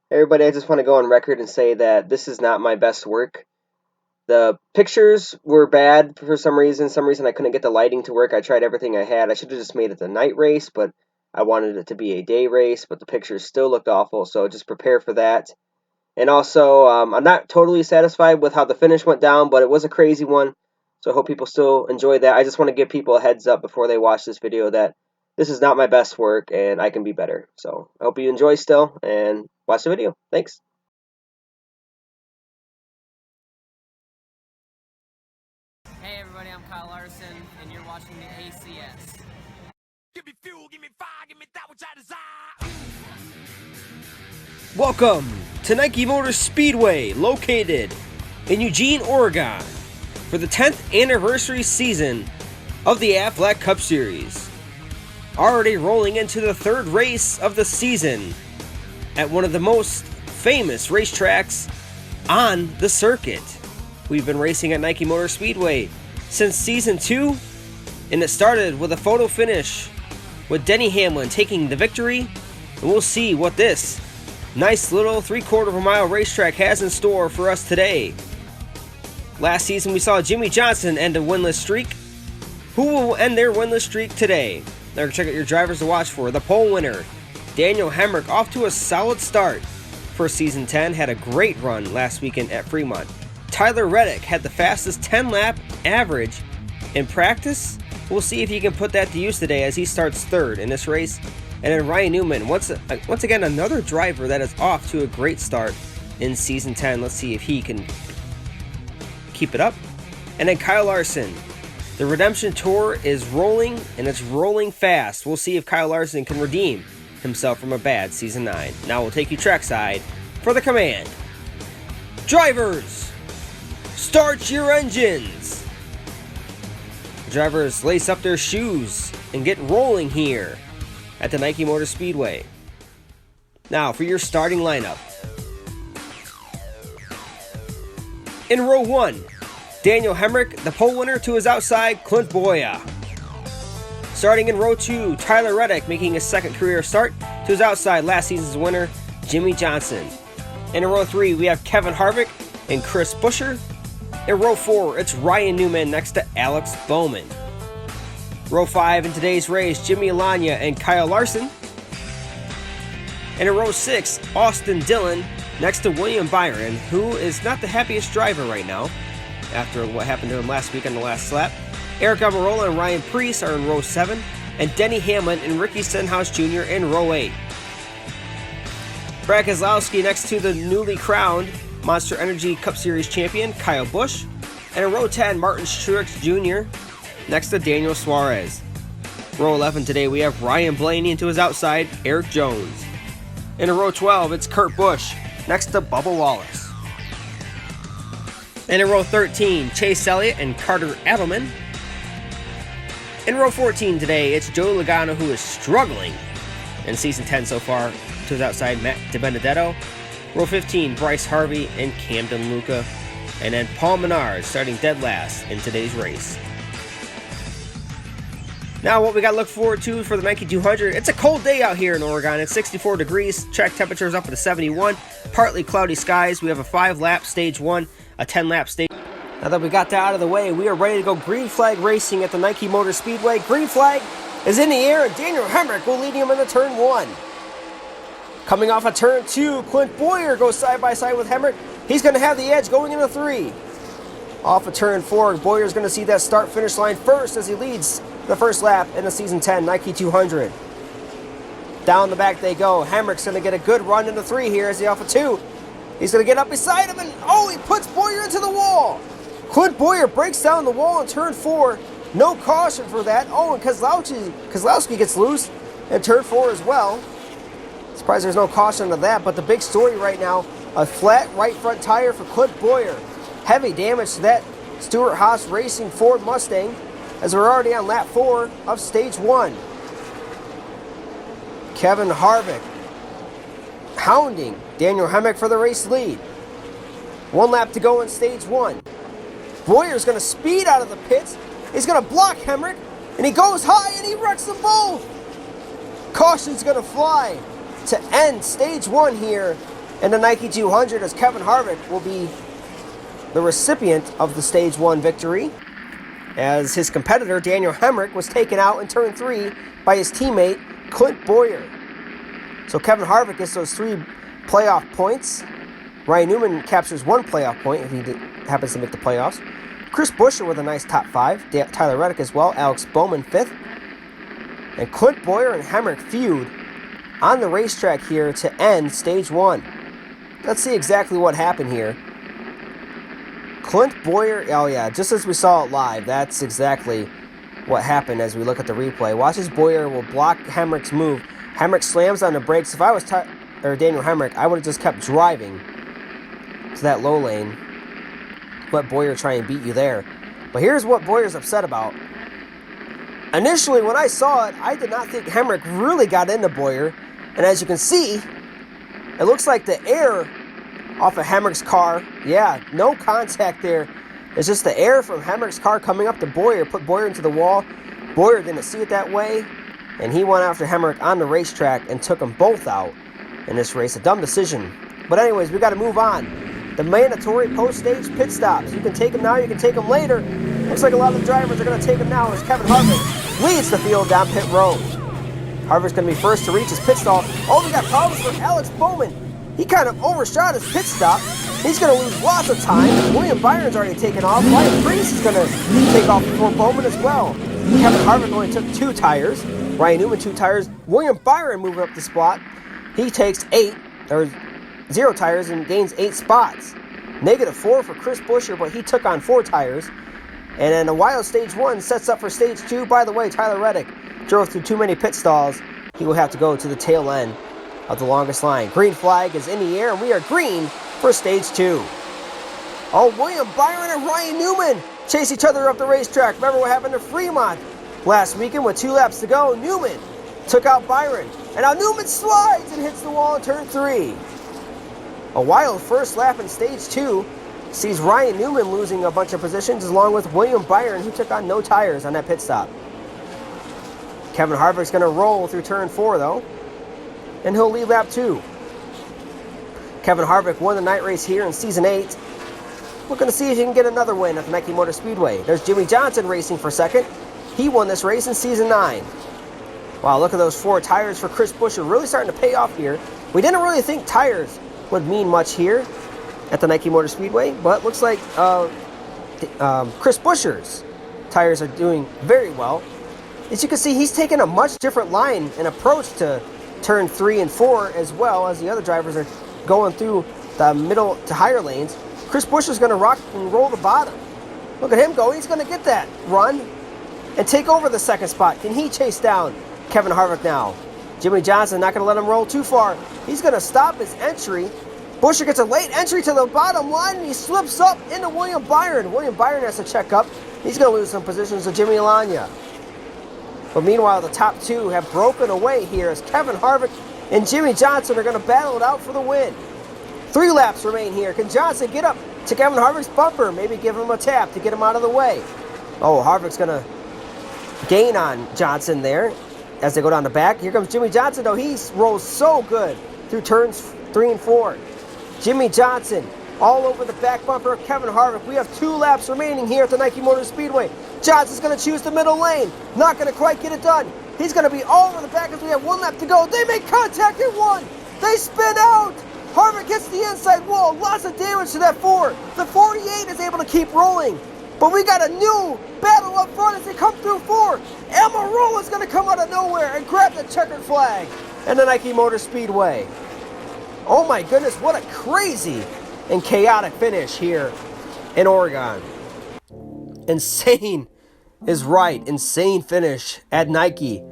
Everybody, I just want to go on record and say that this is not my best work. The pictures were bad for some reason. Some reason I couldn't get the lighting to work. I tried everything I had. I should have just made it the night race, but I wanted it to be a day race, but the pictures still looked awful, so just prepare for that. And also, I'm not totally satisfied with how the finish went down, but it was a crazy one, so I hope people still enjoy that. I just want to give people a heads up before they watch this video that this is not my best work and I can be better. So I hope you enjoy still and watch the video. Thanks. Hey everybody, I'm Kyle Larson, and you're watching the ACS. Give me fuel, give me fire, give me that which I desire. Welcome to Nike Motor Speedway, located in Eugene, Oregon, for the 10th anniversary season of the Aflac Cup Series. Already rolling into the third race of the season at one of the most famous racetracks on the circuit. We've been racing at Nike Motor Speedway since season 2, and it started with a photo finish with Denny Hamlin taking the victory, and we'll see what this nice little 3/4 of a mile racetrack has in store for us today. Last season we saw Jimmie Johnson end a winless streak. Who will end their winless streak today? Now check out your drivers to watch for. The pole winner, Daniel Hemrick, off to a solid start for season 10, had a great run last weekend at Fremont. Tyler Reddick had the fastest 10-lap average in practice. We'll see if he can put that to use today as he starts third in this race. And then Ryan Newman, once again, another driver that is off to a great start in season 10. Let's see if he can keep it up. And then Kyle Larson. The Redemption Tour is rolling, and it's rolling fast. We'll see if Kyle Larson can redeem himself from a bad season 9. Now we'll take you trackside for the command. Drivers, start your engines. Drivers lace up their shoes and get rolling here at the Nike Motor Speedway. Now for your starting lineup. In row 1, Daniel Hemrick, the pole winner, to his outside, Clint Bowyer. Starting in row 2, Tyler Reddick making his second career start, to his outside, last season's winner, Jimmie Johnson. And in row 3, we have Kevin Harvick and Chris Buescher. In row 4, it's Ryan Newman next to Alex Bowman. Row 5 in today's race, Jimmy Alanya and Kyle Larson. And in row 6, Austin Dillon next to William Byron, who is not the happiest driver right now after what happened to him last week on the last lap. Aric Almirola and Ryan Preece are in row 7, and Denny Hamlin and Ricky Stenhouse Jr. in row 8. Brad Keselowski next to the newly crowned Monster Energy Cup Series champion, Kyle Busch. And in row 10, Martin Truex Jr. next to Daniel Suarez. Row 11 today, we have Ryan Blaney, and to his outside, Erik Jones. And in row 12, it's Kurt Busch next to Bubba Wallace. And in row 13, Chase Elliott and Carter Adelman. In row 14 today, it's Joe Logano, who is struggling in season 10 so far, to his outside, Matt DiBenedetto. Row 15, Bryce Harvey and Camden Luca. And then Paul Menard starting dead last in today's race. Now what we got to look forward to for the Nike 200. It's a cold day out here in Oregon. It's 64 degrees. Track temperatures up to 71. Partly cloudy skies. We have a 5-lap stage 1, a 10-lap stage. Now that we got that out of the way, we are ready to go green flag racing at the Nike Motor Speedway. Green flag is in the air, and Daniel Hemrick will lead him into turn 1. Coming off of turn 2, Clint Bowyer goes side by side with Hemrick. He's going to have the edge going into 3. Off of turn 4, Bowyer's going to see that start-finish line first as he leads the first lap in the season 10 Nike 200. Down the back they go. Hemrick's going to get a good run into 3 here as he off of 2. He's going to get up beside him, and he puts Bowyer into the wall. Clint Bowyer breaks down the wall in turn 4. No caution for that. And Keselowski gets loose in turn 4 as well. Surprised there's no caution to that, but the big story right now, a flat right front tire for Clint Bowyer. Heavy damage to that Stewart-Haas Racing Ford Mustang, as we're already on lap 4 of stage 1. Kevin Harvick hounding Daniel Hemrick for the race lead. 1 lap to go in stage 1. Bowyer's going to speed out of the pits. He's going to block Hemrick, and he goes high, and he wrecks them both. Caution's going to fly to end stage 1 here in the Nike 200 as Kevin Harvick will be the recipient of the Stage 1 victory, as his competitor Daniel Hemrick was taken out in turn 3 by his teammate Clint Bowyer. So Kevin Harvick gets those 3 playoff points. Ryan Newman captures 1 playoff point if he happens to make the playoffs. Chris Buescher with a nice top 5. Tyler Reddick as well. Alex Bowman 5th. And Clint Bowyer and Hemrick feud on the racetrack here to end Stage 1. Let's see exactly what happened here. Clint Bowyer, oh yeah, just as we saw it live, that's exactly what happened as we look at the replay. Watch as Bowyer will block Hemrick's move. Hemrick slams on the brakes. If I was Daniel Hemrick, I would have just kept driving to that low lane. Let Bowyer try and beat you there. But here's what Bowyer's upset about. Initially, when I saw it, I did not think Hemrick really got into Bowyer. And as you can see, it looks like the air off of Hemrick's car, yeah, no contact there. It's just the air from Hemrick's car coming up to Bowyer, put Bowyer into the wall. Bowyer didn't see it that way, and he went after Hemrick on the racetrack and took them both out in this race. A dumb decision. But anyways, we got to move on. The mandatory post-stage pit stops. You can take them now, you can take them later. Looks like a lot of the drivers are going to take them now as Kevin Harvick leads the field down pit road. Harvick's going to be first to reach his pit stop. Oh, we got problems for Alex Bowman. He kind of overshot his pit stop. He's going to lose lots of time. William Byron's already taken off. Preece is going to take off before Bowman as well. Kevin Harvick only took 2 tires. Ryan Newman 2 tires. William Byron moving up the spot. He takes 0 tires and gains 8 spots. -4 for Chris Buescher, but he took on 4 tires. And then a wild Stage 1 sets up for Stage 2. By the way, Tyler Reddick drove through too many pit stalls. He will have to go to the tail end of the longest line. Green flag is in the air, and we are green for Stage 2. Oh, William Byron and Ryan Newman chase each other up the racetrack. Remember what happened to Fremont last weekend with 2 laps to go? Newman took out Byron, and now Newman slides and hits the wall in turn 3. A wild first lap in Stage 2 sees Ryan Newman losing a bunch of positions along with William Byron, who took on no tires on that pit stop. Kevin Harvick's going to roll through turn 4 though, and he'll lead lap 2. Kevin Harvick won the night race here in Season 8. We're going to see if he can get another win at the Nike Motor Speedway. There's Jimmie Johnson racing for second. He won this race in Season 9. Wow, look at those 4 tires for Chris Buescher, really starting to pay off here. We didn't really think tires would mean much here at the Nike Motor Speedway, but looks like Chris Buescher's tires are doing very well. As you can see, he's taking a much different line and approach to turn 3 and 4, as well as the other drivers are going through the middle to higher lanes. Chris Buescher's going to rock and roll the bottom. Look at him go. He's going to get that run and take over the second spot. Can he chase down Kevin Harvick now? Jimmie Johnson not going to let him roll too far. He's going to stop his entry. Buescher gets a late entry to the bottom line, and he slips up into William Byron. William Byron has to check up. He's going to lose some positions to Jimmy Lanya. But meanwhile, the top 2 have broken away here as Kevin Harvick and Jimmie Johnson are going to battle it out for the win. 3 laps remain here. Can Johnson get up to Kevin Harvick's bumper? Maybe give him a tap to get him out of the way. Oh, Harvick's going to gain on Johnson there as they go down the back. Here comes Jimmie Johnson, though. He rolls so good through turns 3 and 4. Jimmie Johnson all over the back bumper of Kevin Harvick. We have 2 laps remaining here at the Nike Motor Speedway. Johnson's going to choose the middle lane. Not going to quite get it done. He's going to be all over the back as we have 1 lap to go. They make contact at 1. They spin out. Harvick hits the inside wall. Lots of damage to that 4. The 48 is able to keep rolling. But we got a new battle up front as they come through 4. Almirola's going to come out of nowhere and grab the checkered flag in the Nike Motor Speedway. Oh my goodness, what a crazy and chaotic finish here in Oregon. Insane is right. Insane finish at Nike.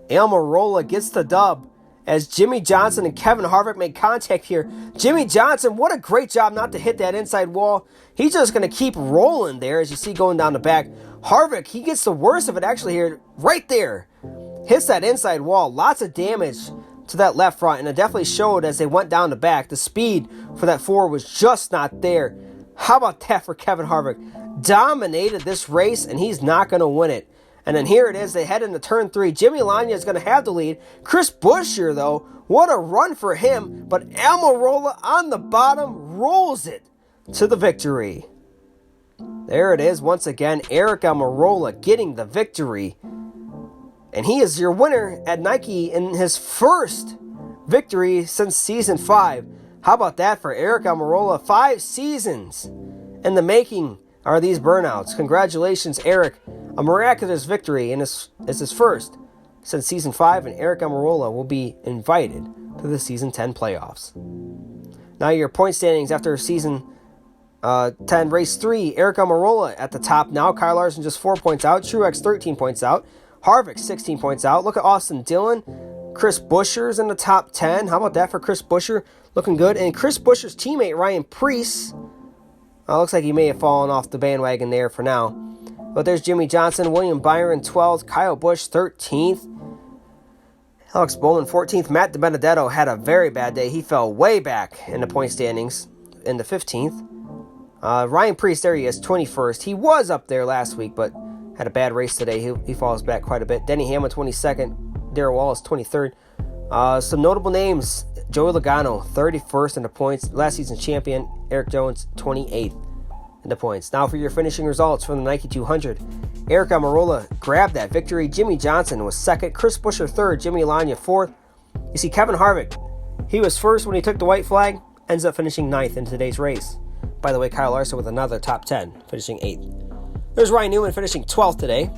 Almirola gets the dub as Jimmie Johnson and Kevin Harvick make contact here. Jimmie Johnson, what a great job not to hit that inside wall. He's just going to keep rolling there as you see going down the back. Harvick, he gets the worst of it actually here. Right there. Hits that inside wall. Lots of damage to that left front, and it definitely showed as they went down the back. The speed for that 4 was just not there. How about that for Kevin Harvick? Dominated this race, and he's not going to win it. And then here it is. They head into turn 3. Jimmy Lanya is going to have the lead. Chris Buescher, though, What a run for him, but Almirola on the bottom rolls it to the victory. There it is once again, Erik Almirola getting the victory. And he is your winner at Nike in his first victory since Season 5. How about that for Erik Almirola? 5 seasons in the making are these burnouts. Congratulations, Erik. A miraculous victory, and it's his first since Season 5, and Erik Almirola will be invited to the Season 10 playoffs. Now your point standings after Season 10, Race 3, Erik Almirola at the top now. Kyle Larson just 4 points out. Truex 13 points out. HARVICK 16 points out. Look at Austin Dillon. Chris Buescher's in the top 10. How about that for Chris Buescher? Looking good. And Chris Buescher's teammate, Ryan Preece. Looks like he may have fallen off the bandwagon there for now. But there's Jimmie Johnson. William Byron 12th. Kyle Busch 13th. Alex Bowman 14th. Matt DiBenedetto had a very bad day. He fell way back in the point standings in the 15th. Ryan Preece, there he is, 21st. He was up there last week, but had a bad race today. He falls back quite a bit. Denny Hamlin 22nd. Darrell Wallace 23rd. Some notable names. Joey Logano 31st in the points. Last season's champion. Erik Jones 28th in the points. Now for your finishing results from the Nike 200. Erik Almirola grabbed that victory. Jimmie Johnson was second. Chris Buescher third. Jimmy Lanya fourth. You see Kevin Harvick. He was first when he took the white flag. Ends up finishing ninth in today's race. By the way, Kyle Larson with another top 10, finishing 8th. There's Ryan Newman finishing 12th today.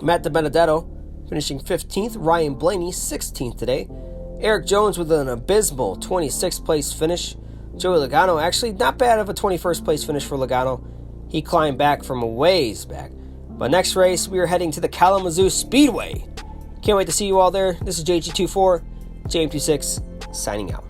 Matt DiBenedetto finishing 15th. Ryan Blaney 16th today. Erik Jones with an abysmal 26th place finish. Joey Logano, actually not bad of a 21st place finish for Logano. He climbed back from a ways back. But next race, we are heading to the Kalamazoo Speedway. Can't wait to see you all there. This is JG24, JM26, signing out.